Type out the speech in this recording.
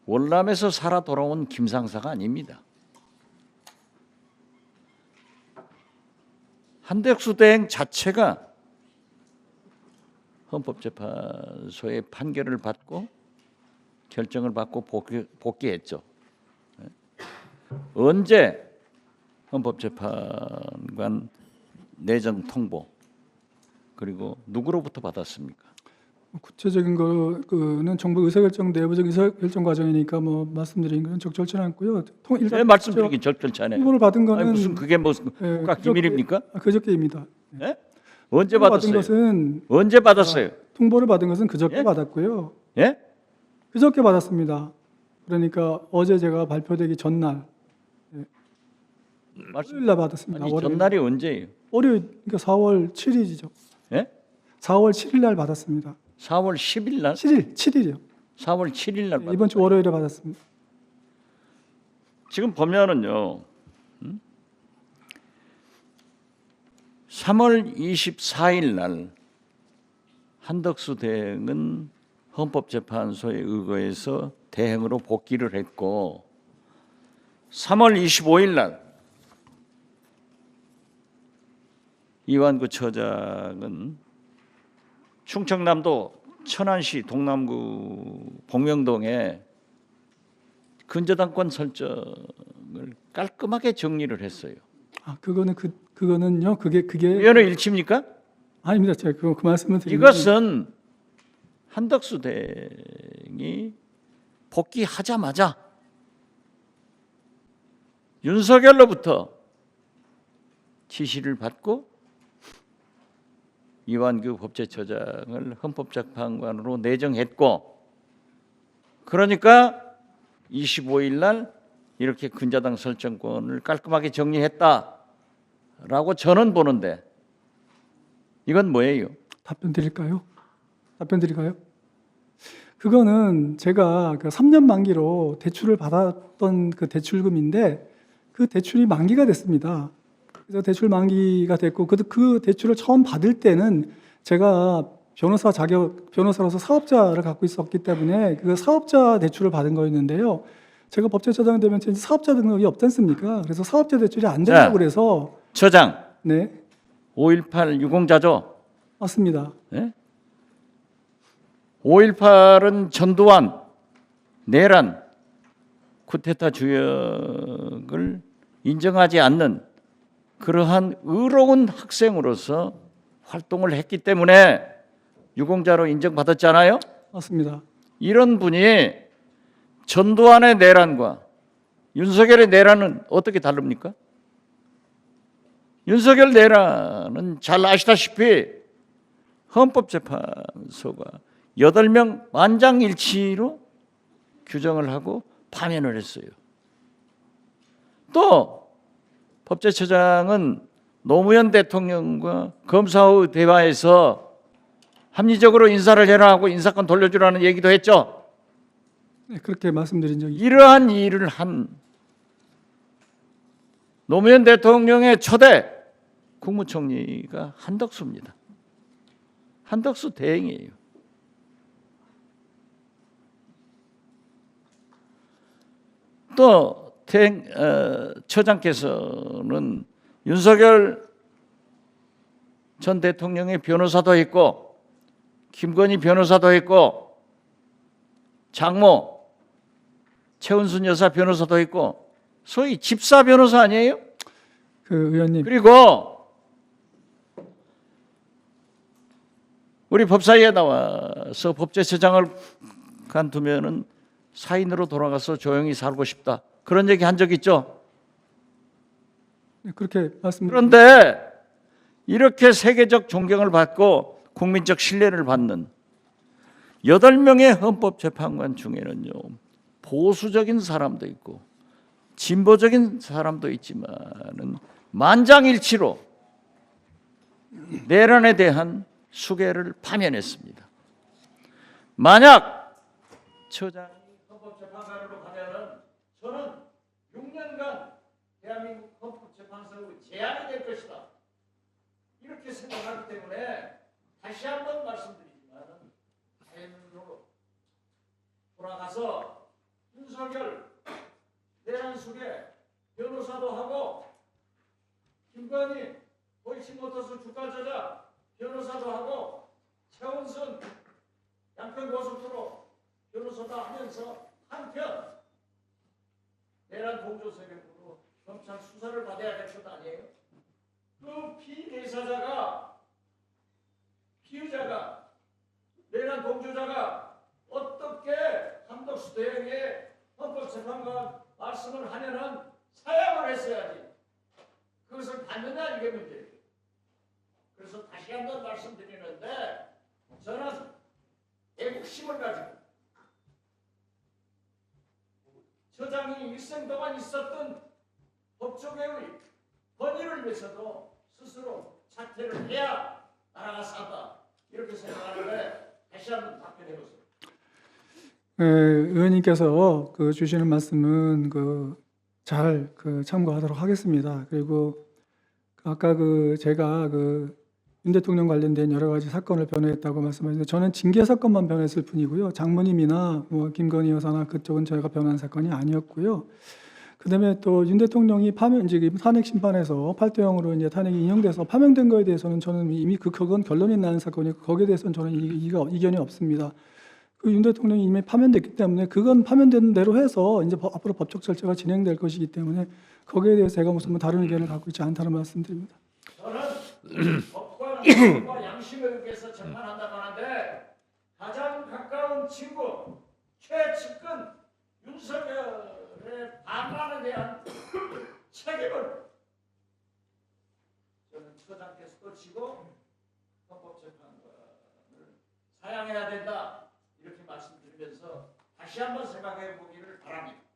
월남에서 살아 돌아온 김상사가 아닙니다. 한덕수 대행 자체가 헌법재판소의 판결을 받고 결정을 받고 복귀했죠. 언제 헌법재판관 내정 통보 그리고 누구로부터 받았습니까? 구체적인 거는 정부 의사결정 내부적인 의사결정 과정이니까 뭐 말씀드린 건 적절치 않고요. 네, 말씀드리긴 적절치 않아요. 통보를 받은 거는 아니, 무슨 그게 무슨 국가 기밀입니까? 그저께입니다. 네? 언제 받은 받았어요? 것은 언제 받았어요? 통보를 받은 것은 그저께 예? 받았고요. 예? 그저께 받았습니다. 그러니까 어제 제가 발표되기 전날 월요일 날 받았습니다. 아니, 월요일. 전날이 언제예요? 월요일 그러니까 4월 7일이죠. 예? 4월 7일 날 받았습니다. 4월 10일 날? 7일이요. 4월 7일 날 이번 주 월요일에 받았습니다. 지금 보면은요. 3월 24일 날 한덕수 대행은 헌법재판소에 의거해서 대행으로 복귀를 했고 3월 25일 날 이완구 처장은 충청남도 천안시 동남구 봉명동에 근저당권 설정을 깔끔하게 정리를 했어요. 그거는요. 그게 위헌의 일치입니까? 아닙니다. 제가 그 말씀을 드리는 이것은 한덕수 대행이 복귀하자마자 윤석열로부터 지시를 받고 이완규 법제처장을 헌법재판관으로 내정했고 그러니까 25일 날 이렇게 근저당 설정권을 깔끔하게 정리했다라고 저는 보는데 이건 뭐예요? 답변 드릴까요? 그거는 제가 그 3년 만기로 대출을 받았던 그 대출금인데 그 대출이 만기가 됐습니다. 그래서 대출 만기가 됐고 그 대출을 처음 받을 때는 제가 변호사로서 사업자를 갖고 있었기 때문에 그 사업자 대출을 받은 거였는데요. 제가 법제처장 되면 이제 사업자 등록이 없지 않습니까? 그래서 사업자 대출이 안 된다고 그래서 처장 네 5.18 유공자죠? 맞습니다. 네? 5.18은 전두환, 내란, 쿠데타 주역을 인정하지 않는 그러한 의로운 학생으로서 활동을 했기 때문에 유공자로 인정받았잖아요. 맞습니다. 이런 분이 전두환의 내란과 윤석열의 내란은 어떻게 다릅니까? 윤석열 내란은 잘 아시다시피 헌법재판소가 8명 만장일치로 규정을 하고 파면을 했어요. 또 법제처장은 노무현 대통령과 검사의 대화에서 합리적으로 인사를 해라 하고 인사권 돌려주라는 얘기도 했죠. 네, 그렇게 말씀드린 적이 이러한 일을 한 노무현 대통령의 초대 국무총리가 한덕수입니다. 한덕수 대행이에요. 또 처장께서는 윤석열 전 대통령의 변호사도 했고 김건희 변호사도 했고 장모 최은순 여사 변호사도 했고 소위 집사 변호사 아니에요? 그 의원님 그리고 우리 법사위에 나와서 법제처장을 간두면은 사인으로 돌아가서 조용히 살고 싶다. 그런 얘기 한 적 있죠? 네, 그렇게 말씀드린 그런데 이렇게 세계적 존경을 받고 국민적 신뢰를 받는 8명의 헌법재판관 중에는요. 보수적인 사람도 있고 진보적인 사람도 있지만은 만장일치로 내란에 대한 수개를 파면했습니다. 만약 처장이 헌법재판관으로 가면은 저는 6년간 대한민국 헌법재판소의 재앙이 될 것이다. 이렇게 생각하기 때문에 다시 한번 말씀드리지만 자연으로 돌아가서 윤석열, 내란숙의 변호사도 하고 김건희 도이치모터스 주가 조작 변호사도 하고 최원순 양평고속도로 변호사도 하면서 한편 내란 동조 세력으로 검찰 수사를 받아야 될 것 아니에요? 그 피의자가 내란 동조자가 어떻게 한덕수 대행의 헌법재판관 말씀을 하면은 사양을 했어야지. 그것을 받느냐 이게 문제예요. 그래서 다시 한번 말씀드리는데 저는 애국심을 가지고 저장이 일생 동안 있었던 법조계의 권위를 위해서도 스스로 사퇴를 해야 나라가 산다 이렇게 생각하는데 다시 한번 답변해 보세요. 의원님께서 그 주시는 말씀은 잘 참고하도록 하겠습니다. 그리고 아까 제가 윤 대통령 관련된 여러 가지 사건을 변호했다고 말씀하셨는데 저는 징계 사건만 변호했을 뿐이고요. 장모님이나 뭐 김건희 여사나 그쪽은 저희가 변호한 사건이 아니었고요. 그다음에 또 윤 대통령이 이제 탄핵 심판에서 8대0으로 이제 탄핵이 인용돼서 파면된 거에 대해서는 저는 이미 그건 결론이 나는 사건이고 거기에 대해서는 저는 이견이 없습니다. 그 윤 대통령이 이미 파면됐기 때문에 그건 파면된 대로 해서 이제 앞으로 법적 절차가 진행될 것이기 때문에 거기에 대해서 제가 무슨 다른 의견을 갖고 있지 않다는 말씀드립니다. 저는 법과 양심에 의해서 재판한다고 하는데 가장 가까운 친구 최측근 윤석열의 반란에 대한 책임을 저는 처장께서도 지고 헌법재판관을 사양해야 된다 이렇게 말씀드리면서 다시 한번 생각해 보기를 바랍니다.